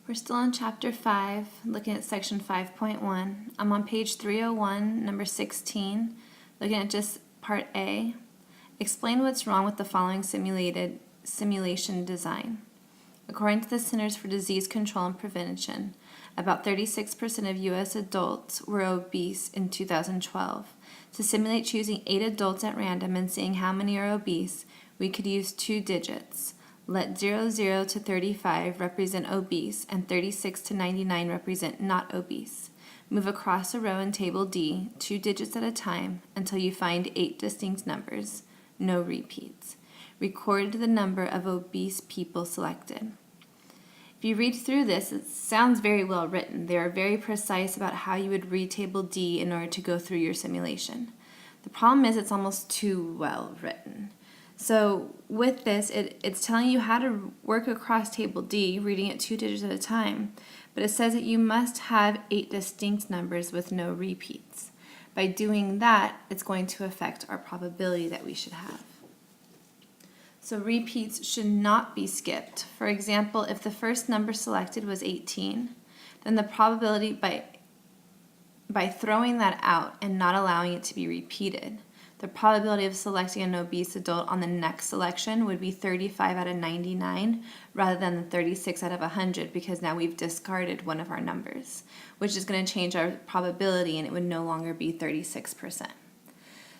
We're still in Chapter 5, looking at Section 5.1. I'm on page 301, number 16, looking at just Part A. Explain what's wrong with the following simulation design. According to the Centers for Disease Control and Prevention, about 36% of U.S. adults were obese in 2012. To simulate choosing 8 adults at random and seeing how many are obese, we could use 2 digits. Let 00 to 35 represent obese and 36 to 99 represent not obese. Move across a row in Table D, 2 digits at a time, until you find 8 distinct numbers, no repeats. Record the number of obese people selected. If you read through this, it sounds very well written. They are very precise about how you would read Table D in order to go through your simulation. The problem is it's almost too well written. So with this, it's telling you how to work across Table D, reading it 2 digits at a time, but it says that you must have 8 distinct numbers with no repeats. By doing that, it's going to affect our probability that we should have. So repeats should not be skipped. For example, if the first number selected was 18, then the probability by throwing that out and not allowing it to be repeated, the probability of selecting an obese adult on the next selection would be 35 out of 99 rather than the 36 out of 100, because now we've discarded one of our numbers, which is going to change our probability, and it would no longer be 36%.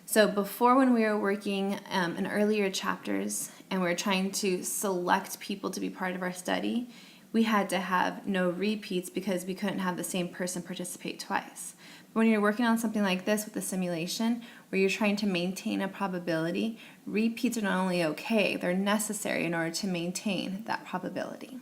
So before, when we were working in earlier chapters and we were trying to select people to be part of our study, we had to have no repeats because we couldn't have the same person participate twice. But when you're working on something like this with a simulation where you're trying to maintain a probability, repeats are not only okay, they're necessary in order to maintain that probability.